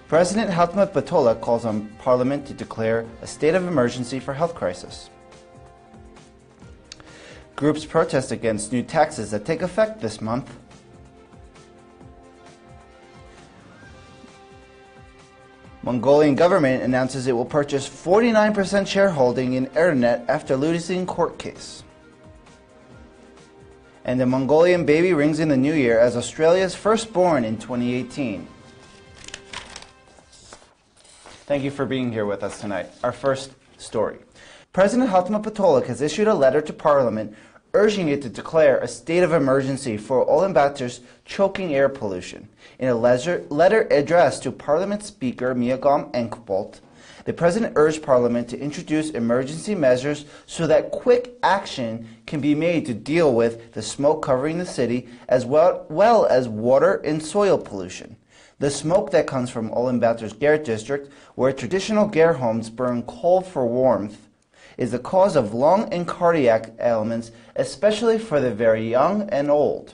President Erdenet Buyout calls on Parliament to declare a state of emergency for health crisis. Groups protest against new taxes that take effect this month. Mongolian government announces it will purchase 49% shareholding in Erdenet after losing court case. And the Mongolian baby rings in the new year as Australia's firstborn in 2018. Thank you for being here with us tonight. Our first story. President Erdenet Buyout has issued a letter to Parliament urging it to declare a state of emergency for Ulaanbaatar's choking air pollution. In a letter addressed to Parliament Speaker Miagam Enkbolt, the President urged Parliament to introduce emergency measures so that quick action can be made to deal with the smoke covering the city as well as water and soil pollution. The smoke that comes from Ulaanbaatar's Ger district, where traditional Ger homes burn coal for warmth, is the cause of lung and cardiac ailments, especially for the very young and old.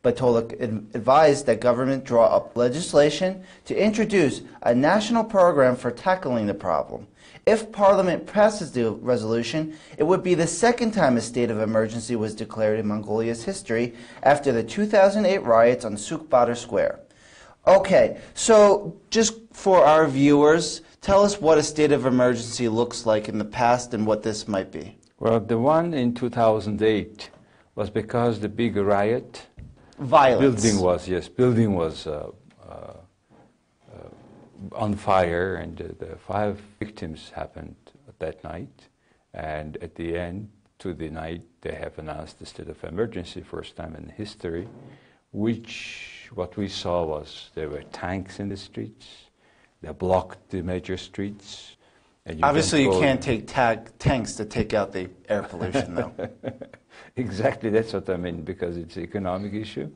Buyout advised that government draw up legislation to introduce a national program for tackling the problem. If Parliament passes the resolution, it would be the second time a state of emergency was declared in Mongolia's history after the 2008 riots on Sukh-Batar Square. Okay, so just for our viewers, tell us what a state of emergency looks like in the past and what this might be. Well, the one in 2008 was because the big riot. Violence. Building was on fire, and the 5 victims happened that night. And at the end, to the night, they have announced the state of emergency, first time in history, which what we saw was there were tanks in the streets. They blocked the major streets. And Obviously, you can't take tanks to take out the air pollution, though. Exactly, that's what I mean, because it's an economic issue.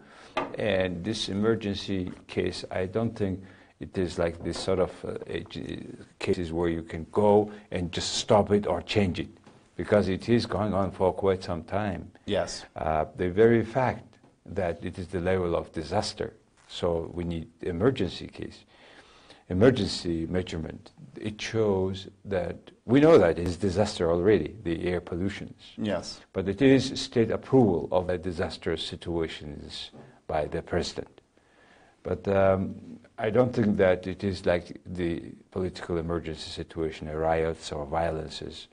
And this emergency case, I don't think it is like this sort of cases where you can go and just stop it or change it, because it is going on for quite some time. Yes. The very fact that it is the level of disaster, so we need emergency case. Emergency measurement, it shows that we know that it is disaster already, the air pollutions. Yes. But it is state approval of a disastrous situations by the president. But I don't think that it is like the political emergency situation, riots or violences.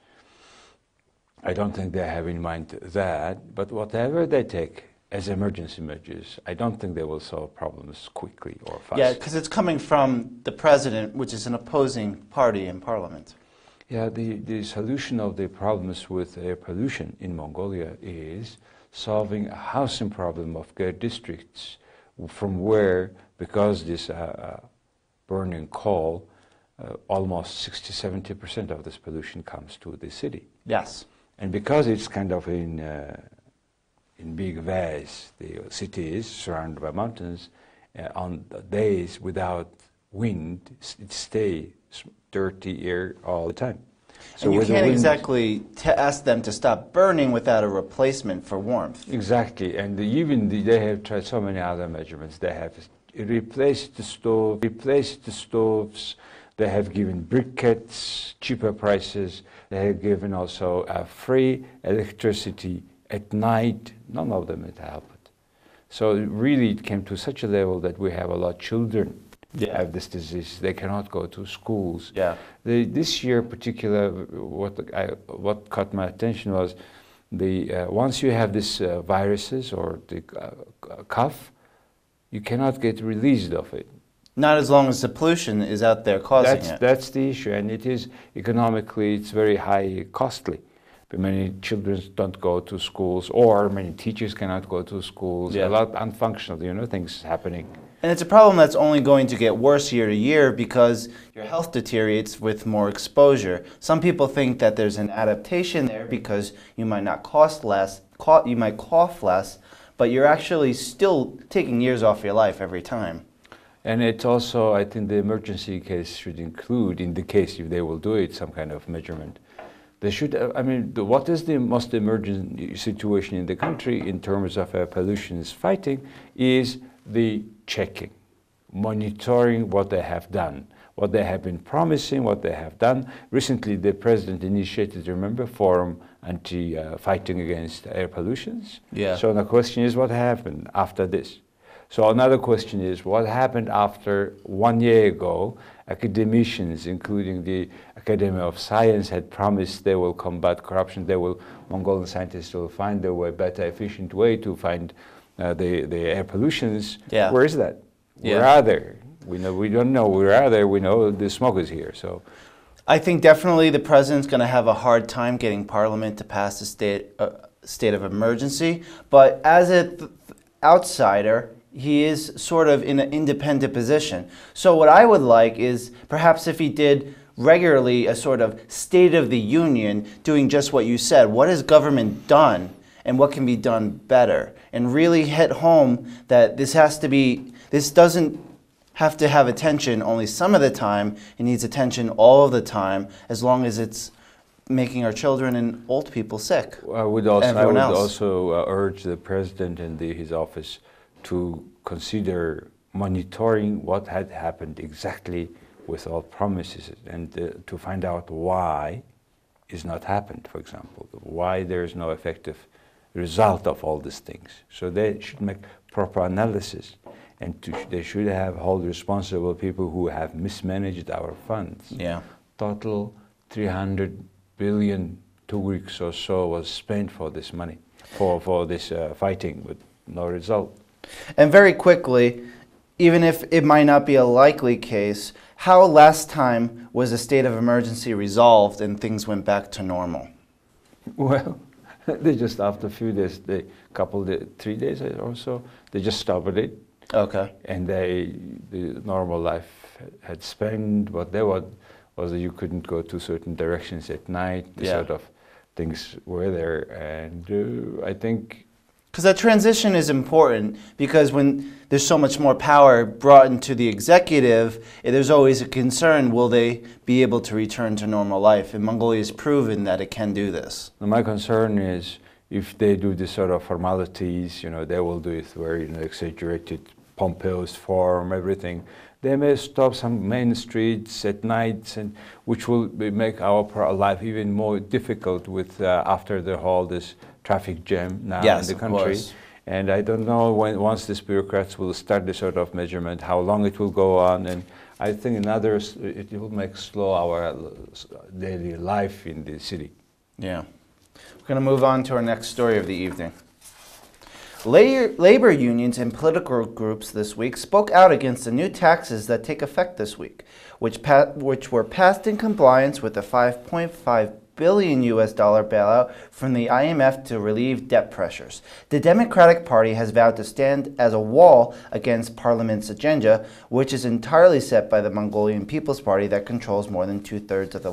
I don't think they have in mind that, but whatever they take as emergency measures, I don't think they will solve problems quickly or fast. Yeah, because it's coming from the president, which is an opposing party in parliament. Yeah, the solution of the problems with air pollution in Mongolia is solving a housing problem of Ger districts, from where, because this burning coal, almost 60–70% of this pollution comes to the city. Yes. And because it's kind of in big valleys, the city is surrounded by mountains. On days without wind, it stays dirty air all the time. So and you can't exactly ask them to stop burning without a replacement for warmth. Exactly, and they have tried so many other measurements. They have replaced the stoves. They have given briquettes, cheaper prices. They have given also free electricity at night. None of them had helped. So really it came to such a level that we have a lot of children have this disease. They cannot go to schools. Yeah. This year particular, what caught my attention was once you have this viruses or the cough, you cannot get released of it. Not as long as the pollution is out there causing it. That's the issue, and it is economically, it's very high costly. Many children don't go to schools, or many teachers cannot go to schools. Yeah. A lot unfunctional, things happening. And it's a problem that's only going to get worse year to year because your health deteriorates with more exposure. Some people think that there's an adaptation there because you might not cough less, but you're actually still taking years off your life every time. And it's also, I think the emergency case should include, in the case if they will do it, some kind of measurement. They should, what is the most emergent situation in the country in terms of pollution fighting is the checking. monitoring what they have done, what they have been promising, what they have done. Recently, the president initiated, remember, forum fighting against air pollutions. Yeah. So the question is, what happened after this? So another question is, what happened after 1 year ago? Academicians, including the Academy of Science, had promised they will combat corruption. Mongolian scientists will find a way, better, efficient way to find the air pollutions. Yeah. Where is that? Yeah. Where are they? We don't know where are they. We know the smoke is here. So, I think definitely the president's going to have a hard time getting Parliament to pass a state of emergency. But as an outsider, he is sort of in an independent position. So what I would like is perhaps if he did regularly a sort of State of the Union, doing just what you said. What has government done and what can be done better? And really hit home that this doesn't have to have attention only some of the time. It needs attention all of the time, as long as it's making our children and old people sick. I would also urge the president and his office to consider monitoring what had happened exactly with all promises, and to find out why it's not happened, for example, why there is no effective result of all these things. So they should make proper analysis, and they should hold responsible people who have mismanaged our funds. Yeah. Total 300 billion, 2 weeks or so was spent for this money, for this fighting with no result. And very quickly, even if it might not be a likely case, how last time was a state of emergency resolved and things went back to normal? Well, they just after a few days, 3 days or so, they just stopped it. Okay. And the normal life had spent. What there was that you couldn't go to certain directions at night. The sort of things were there, and I think. Because that transition is important, because when there's so much more power brought into the executive, there's always a concern, will they be able to return to normal life? And Mongolia has proven that it can do this. My concern is if they do this sort of formalities, they will do it very exaggerated, pompous form, everything. They may stop some main streets at night, and which will make our life even more difficult with after this traffic jam now in the country. And I don't know once these bureaucrats will start this sort of measurement, how long it will go on. And I think it will make slow our daily life in the city. Yeah. We're going to move on to our next story of the evening. Labor unions and political groups this week spoke out against the new taxes that take effect this week, which were passed in compliance with the $5.5 billion bailout from the IMF to relieve debt pressures. The Democratic Party has vowed to stand as a wall against Parliament's agenda, which is entirely set by the Mongolian People's Party that controls more than 2/3 of the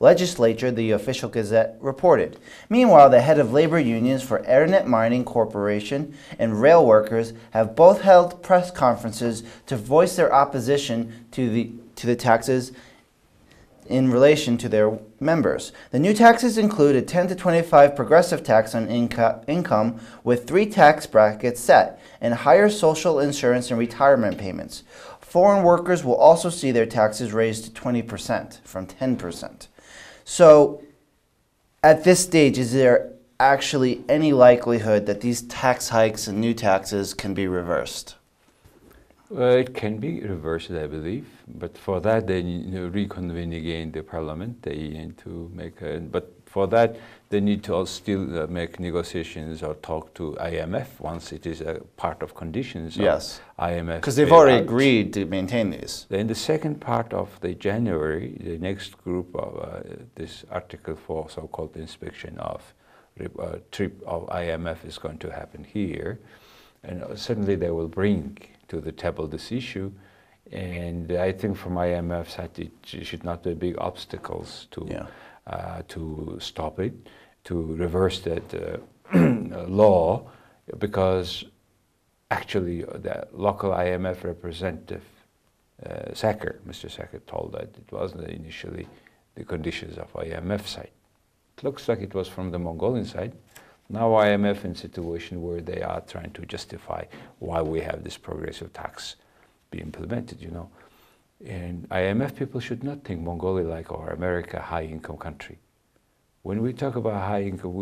legislature, the official Gazette reported. Meanwhile, the head of labor unions for Erdenet Mining Corporation and rail workers have both held press conferences to voice their opposition to the taxes in relation to their members. The new taxes include a 10 to 25 progressive tax on income with 3 tax brackets set, and higher social insurance and retirement payments. Foreign workers will also see their taxes raised to 20% from 10%. So, at this stage, is there actually any likelihood that these tax hikes and new taxes can be reversed? It can be reversed, I believe, but for that they need to reconvene again the parliament. They need to but for that they need to still make negotiations or talk to IMF once it is a part of conditions. Yes, of IMF. Because they've already agreed to maintain these. In the second part of the January, the next group of this Article 4, so-called inspection of trip of IMF is going to happen here, and certainly they will bring to the table this issue, and I think from IMF side it should not be big obstacles to stop it, to reverse that law, because actually the local IMF representative Mr. Sacker told that it wasn't initially the conditions of IMF side. It looks like it was from the Mongolian side. Now IMF in a situation where they are trying to justify why we have this progressive tax be implemented, you know. And IMF people should not think Mongolia like or America high-income country. When we talk about high income,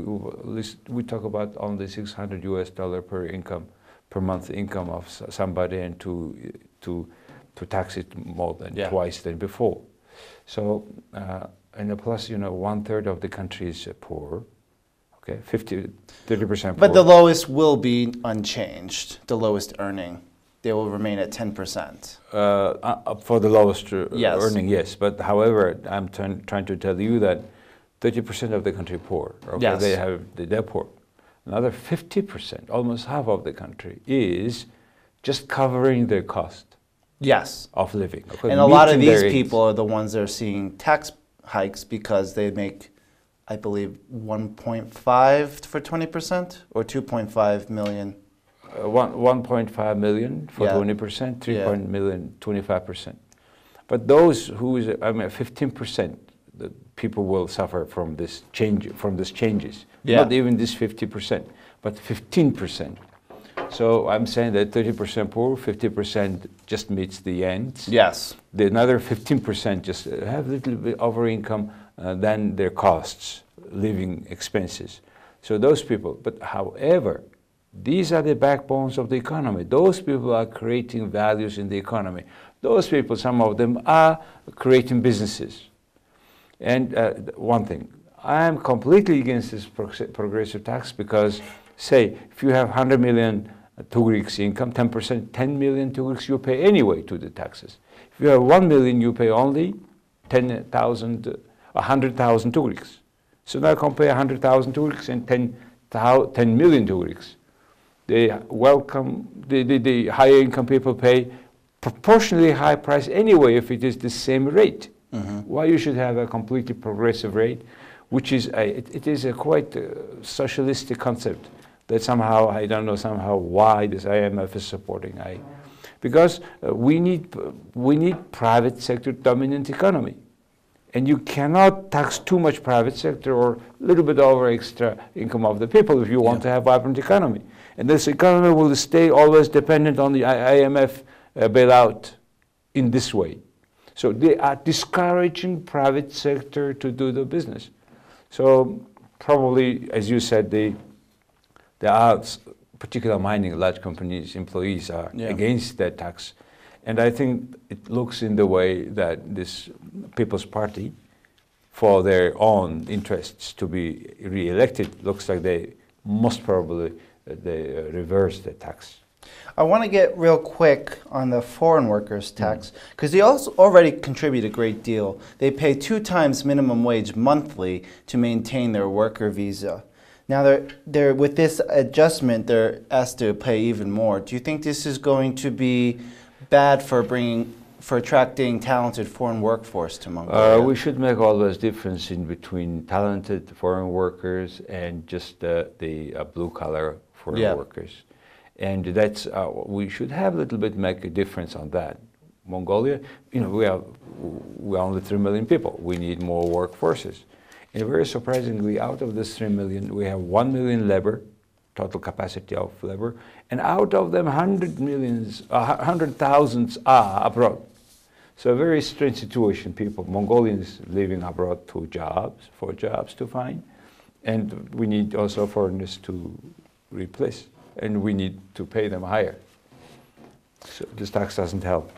we talk about only $600 per month income of somebody, and to tax it more than twice than before. So, and plus, you know, 1/3 of the country is poor. Okay, 30% poor. But the lowest will be unchanged, the lowest earning. They will remain at 10%. For the lowest earning, yes. But however, I'm trying to tell you that 30% of the country poor. Okay? Yes. They're poor. Another 50%, almost half of the country, is just covering their cost. Yes. Of living. Okay? And a lot of these people are the ones that are seeing tax hikes because they make, I believe, 1.5 for 20% or 2.5 million. 1.5 million for 20%, 3 million, 25%. But those who is, I mean, 15%, the people will suffer from this changes. Not even this 50%, but 15%. So I'm saying that 30% poor, 50% just meets the ends. Yes. The another 15% just have a little bit over income than their costs, living expenses. So those people, but however, these are the backbones of the economy. Those people are creating values in the economy. Those people, some of them are creating businesses. And one thing, I am completely against this progressive tax because, say, if you have 100 million Tugriks income, 10%, 10 million Tugriks you pay anyway to the taxes. If you have 1 million, you pay only 100,000 Tugriks. So now compare 100,000 Tugriks and 10 million Tugriks. The higher income people pay proportionally high price anyway if it is the same rate. Why you should have a completely progressive rate, which is it is a quite socialistic concept that somehow, I don't know somehow why this IMF is supporting. Because we need private sector dominant economy. And you cannot tax too much private sector or a little bit over extra income of the people if you want to have a vibrant economy. And this economy will stay always dependent on the IMF bailout in this way. So they are discouraging private sector to do the business. So probably, as you said, there are particular mining, large companies, employees are against that tax. And I think it looks in the way that this People's Party, for their own interests to be re-elected, looks like they most probably reverse the tax. I want to get real quick on the foreign workers tax because they also already contribute a great deal. They pay 2 times minimum wage monthly to maintain their worker visa. Now they're with this adjustment, they're asked to pay even more. Do you think this is going to be bad for attracting talented foreign workforce to Mongolia? We should make always difference in between talented foreign workers and just the blue-collar foreign workers. And that's, we should have a little bit make a difference on that. Mongolia, you know, we are only 3 million people. We need more workforces. And very surprisingly, out of this 3 million, we have 1 million labor, total capacity of labor, and out of them 100,000 are abroad. So a very strange situation. People, Mongolians living abroad for jobs to find, and we need also foreigners to replace. And we need to pay them higher. So this tax doesn't help.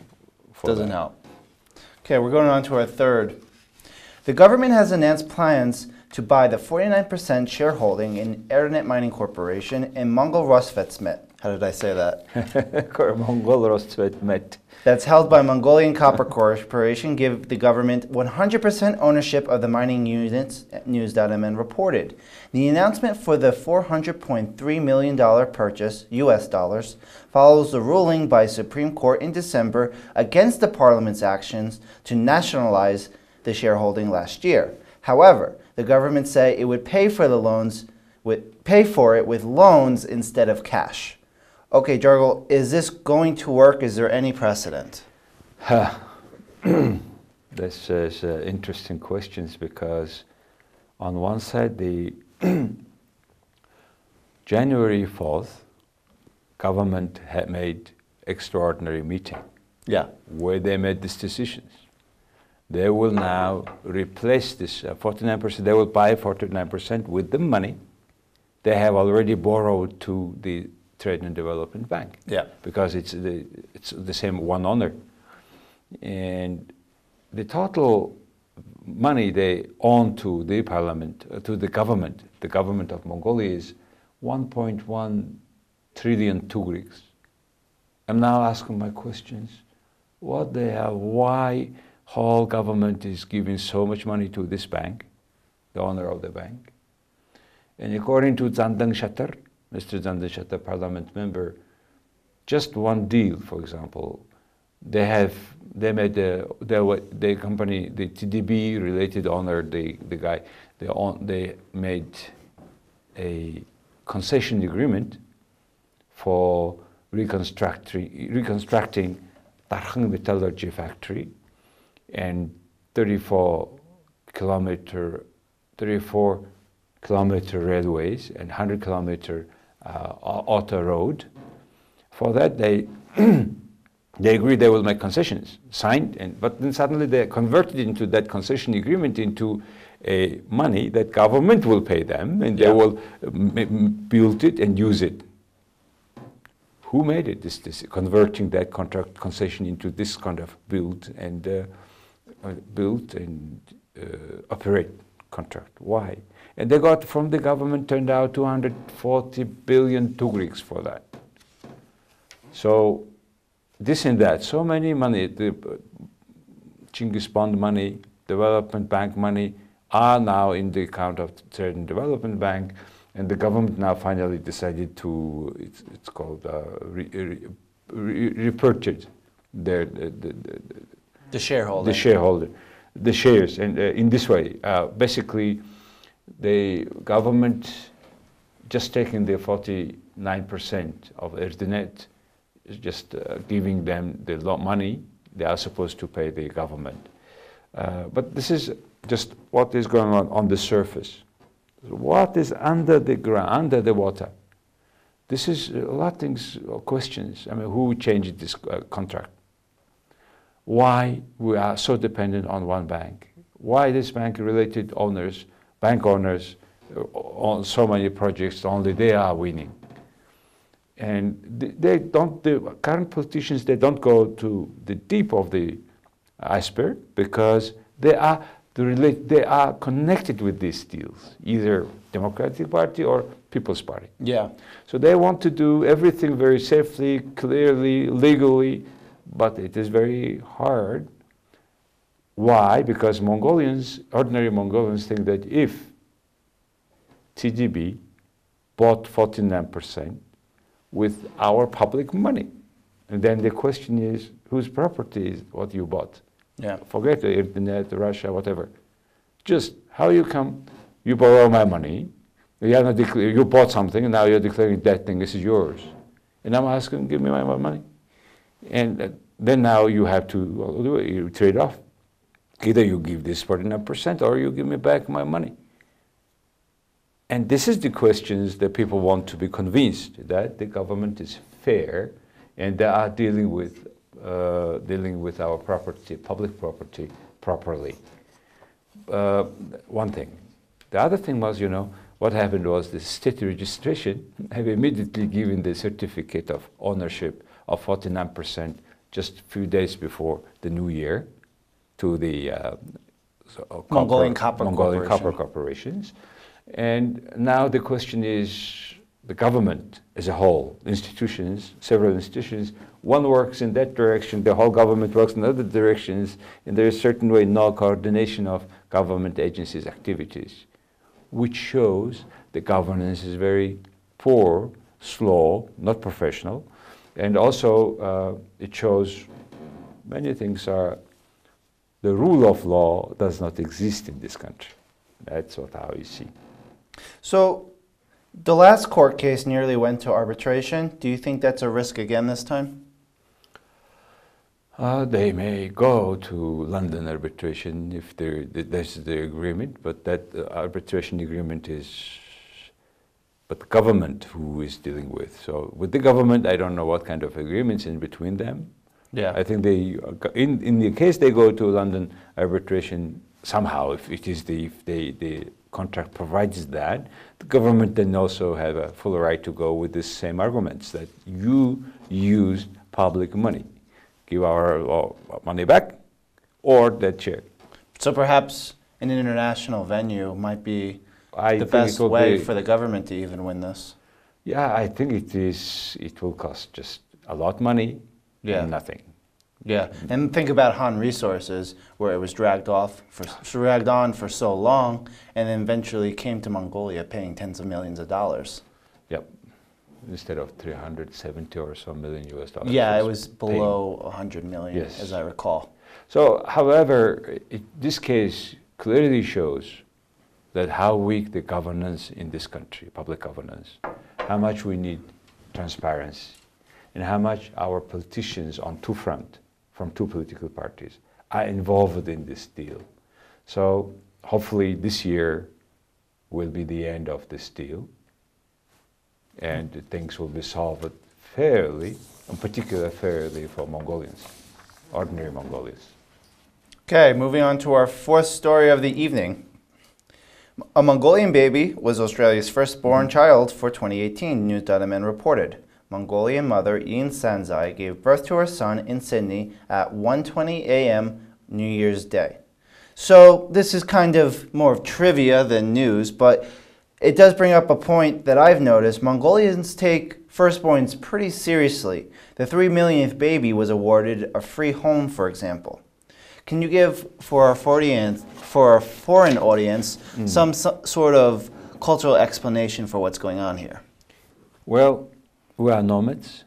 Doesn't help. Okay, we're going on to our third. The government has announced plans to buy the 49% shareholding in Erdenet Mining Corporation and Mongol Rosvetsmet. How did I say that? Mongol Rosvetsmet. That's held by Mongolian Copper Corporation, give the government 100% ownership of the mining units, News.mn reported. The announcement for the $400.3 million purchase, US dollars, follows the ruling by Supreme Court in December against the parliament's actions to nationalize the shareholding last year. However, the government said it would pay for it with loans instead of cash. Okay, Jargal, is this going to work? Is there any precedent? This is interesting questions because on one side, the January 4th, government had made extraordinary meeting. Yeah. where they made these decisions. They will now replace this 49%. They will buy 49% with the money they have already borrowed to the Trade and Development Bank. Yeah. Because it's the same one owner. And the total money they own to the parliament, to the government of Mongolia is 1.1 trillion tugriks. I'm now asking my questions. What the hell? Why whole government is giving so much money to this bank, the owner of the bank? And according to Zandeng Shatar, Mr. Zandeng Shatar, parliament member, just one deal, for example, they made the company, the TDB related owner, the guy, they made a concession agreement for reconstructing Tarkhang metallurgy factory and 34 kilometer railways and 100 kilometer auto road. For that, they agreed they will make concessions, signed, but then suddenly they converted into that concession agreement into a money that government will pay them, and they will build it and use it. Who made it? This converting that contract concession into this kind of build and operate contract. Why? And they got from the government turned out 240 billion tugriks for that. So this and that, so many money, the Chinggis bond money, development bank money are now in the account of the Trade and Development Bank, and the government now finally decided to, it's called repurchase the shares, and in this way, basically, the government just taking the 49% of Erdenet is just giving them the money they are supposed to pay the government. But this is just what is going on the surface. What is under the ground, under the water? This is a lot of things, questions. I mean, who changed this contract? Why we are so dependent on one bank? Why this bank-related owners, bank owners, on so many projects, only they are winning? And they don't, the current politicians, they don't go to the deep of the iceberg because they are connected with these deals, either Democratic Party or People's Party. Yeah. So they want to do everything very safely, clearly, legally, but it is very hard. Why? Because Mongolians, ordinary Mongolians, think that if TGB bought 49% with our public money, and then the question is, whose property is what you bought? Yeah. Forget the Internet, Russia, whatever. Just how you come, you borrow my money, you bought something, and now you're declaring that thing is yours. And I'm asking, give me my money. And then now you have to you trade off. Either you give this 49% or you give me back my money. And this is the questions that people want to be convinced that the government is fair and they are dealing with our property, public property, properly. One thing. The other thing was, what happened was the state registration have immediately given the certificate of ownership of 49% just a few days before the new year to the Mongolian Copper Corporations. And now the question is, the government as a whole, institutions, several institutions, one works in that direction, the whole government works in other directions, and there is a certain way no coordination of government agencies' activities, which shows the governance is very poor, slow, not professional, and also it shows many things are, the rule of law does not exist in this country. That's how you see. So the last court case nearly went to arbitration. Do you think that's a risk again this time? They may go to London arbitration if that's the agreement, but that arbitration agreement is but the government who is dealing with. So with the government, I don't know what kind of agreements in between them. Yeah. I think in the case they go to London arbitration somehow, if it is the contract provides that, the government then also have a full right to go with the same arguments that you used public money, give our money back, or that share. So perhaps an international venue might be I the think best it will way be, for the government to even win this. Yeah, I think it is. It will cost just a lot of money and nothing. Yeah, and think about Han Resources, where it was dragged on for so long, and then eventually came to Mongolia paying tens of millions of dollars. Yep, instead of 370 or so million US dollars. Yeah, it was below 100 million, Yes. as I recall. So, however, this case clearly shows that how weak the governance in this country, public governance, how much we need transparency, and how much our politicians on two fronts, from two political parties, are involved in this deal. So hopefully this year will be the end of this deal, and things will be solved fairly, in particular fairly for Mongolians, ordinary Mongolians. Okay, moving on to our fourth story of the evening. A Mongolian baby was Australia's firstborn child for 2018, News.mn reported. Mongolian mother Ian Sanzai gave birth to her son in Sydney at 1:20 a.m. New Year's Day. So this is kind of more of trivia than news, but it does bring up a point that I've noticed. Mongolians take firstborns pretty seriously. The 3 millionth baby was awarded a free home, for example. Can you give, for our foreign audience, some sort of cultural explanation for what's going on here? Well, we are nomads.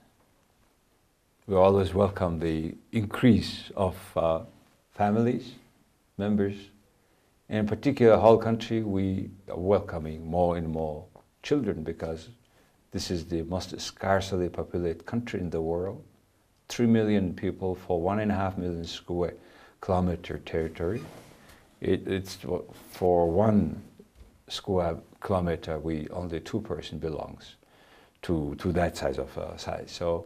We always welcome the increase of families, members. In particular, whole country, we are welcoming more and more children because this is the most scarcely populated country in the world. 3 million people for 1.5 million square kilometer territory. It's for 1 square kilometer, only 2% belongs to that size of size. So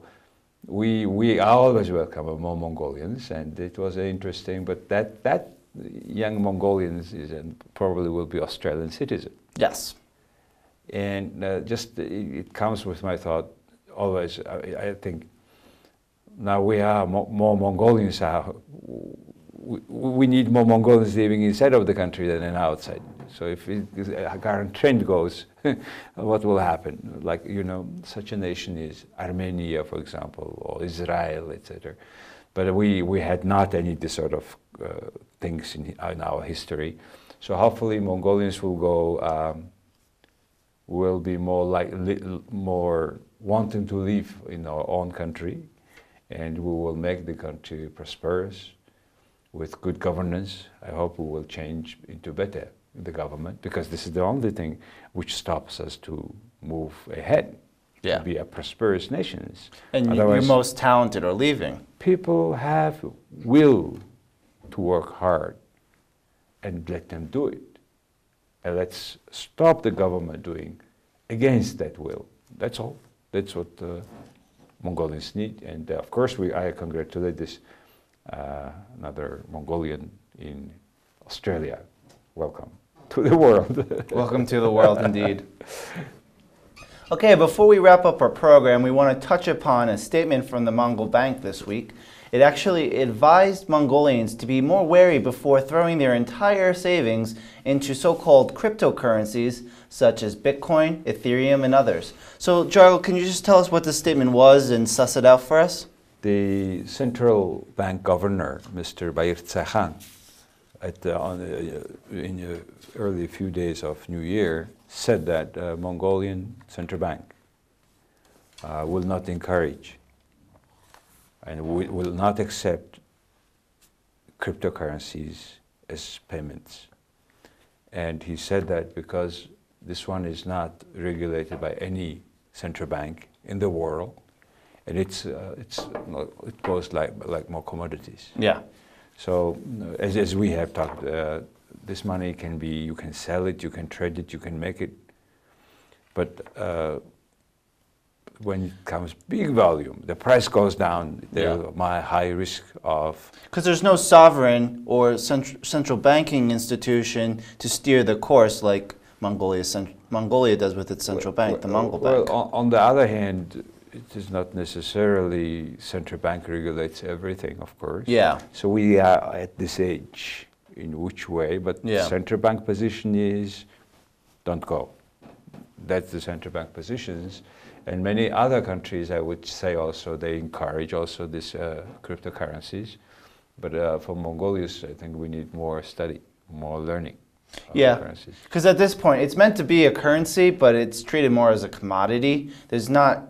we always welcome more Mongolians, and it was interesting. But that young Mongolians probably will be Australian citizen. Yes. And it comes with my thought always. I think now we are more Mongolians are. We need more Mongolians living inside of the country than outside. So if a current trend goes, what will happen? Like, such a nation is Armenia, for example, or Israel, etc. But we had not any this sort of things in our history. So hopefully Mongolians will be more wanting to live in our own country, and we will make the country prosperous with good governance. I hope we will change into better the government, because this is the only thing which stops us to move ahead, to be a prosperous nation. And your most talented are leaving. People have will to work hard, and let them do it. And let's stop the government doing against that will. That's all. That's what Mongolians need. And of course, I congratulate this another Mongolian in Australia. Welcome to the world. Welcome to the world, indeed. Okay, before we wrap up our program, we want to touch upon a statement from the Mongol Bank this week. It actually advised Mongolians to be more wary before throwing their entire savings into so-called cryptocurrencies such as Bitcoin, Ethereum, and others. So, Jarl, can you just tell us what the statement was and suss it out for us? The central bank governor, Mr. Bayir-Tsahan, in the early few days of New Year, said that Mongolian central bank will not encourage and will not accept cryptocurrencies as payments. And he said that because this one is not regulated by any central bank in the world, and it goes like more commodities. Yeah. So as we have talked, this money can be, you can sell it, you can trade it, you can make it, but when it comes big volume, the price goes down. There's my high risk of... Because there's no sovereign or central banking institution to steer the course like Mongolia does with its central bank, the Mongol Bank. Well, on the other hand, it is not necessarily central bank regulates everything, of course. Yeah. So we are at this age in which way, but the central bank position is don't go. That's the central bank positions. And many other countries, I would say also, they encourage also these cryptocurrencies. But for Mongolians, I think we need more study, more learning. Yeah, because at this point, it's meant to be a currency, but it's treated more as a commodity. There's not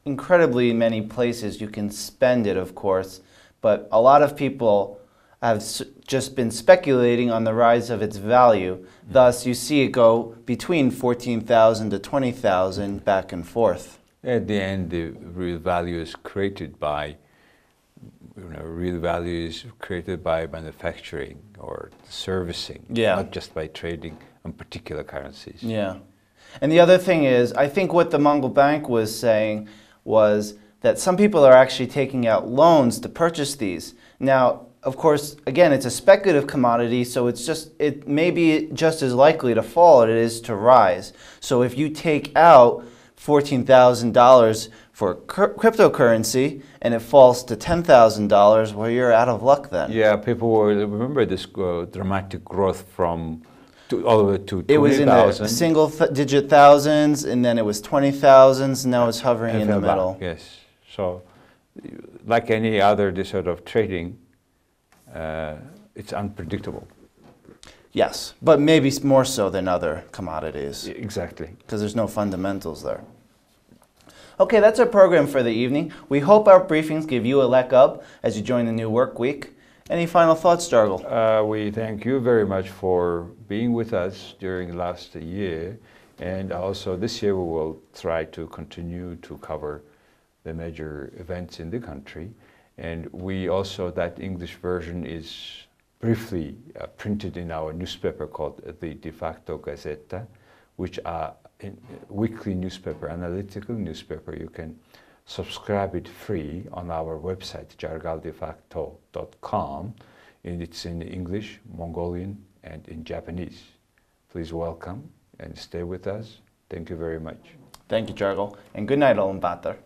incredibly many places you can spend it, of course, but a lot of people have just been speculating on the rise of its value. Thus, you see it go between 14,000 to 20,000 back and forth. At the end, the real value is created by, real value is created by manufacturing or servicing, not just by trading on particular currencies. Yeah. And the other thing is, I think what the Mongol Bank was saying was that some people are actually taking out loans to purchase these. Now, of course, again, it's a speculative commodity, so it may be just as likely to fall as it is to rise. So if you take out $14,000 for cryptocurrency and it falls to $10,000, well, you're out of luck then. Yeah, people will remember this dramatic growth from all the way to 20,000. It was in the single-digit thousands, and then it was 20,000s, and now it's hovering in the middle. Yes. So, like any other this sort of trading, it's unpredictable. Yes, but maybe more so than other commodities. Exactly. Because there's no fundamentals there. Okay, that's our program for the evening. We hope our briefings give you a leg up as you join the new work week. Any final thoughts, Jargal? We thank you very much for being with us during last year. And also this year we will try to continue to cover the major events in the country. And we also, that English version is briefly printed in our newspaper called the Defacto Gazeta, which are a weekly newspaper, analytical newspaper. You can subscribe it free on our website, jargaldefacto.com. And it's in English, Mongolian, and in Japanese. Please welcome and stay with us. Thank you very much. Thank you, Jargal. And good night, Ulaanbaatar.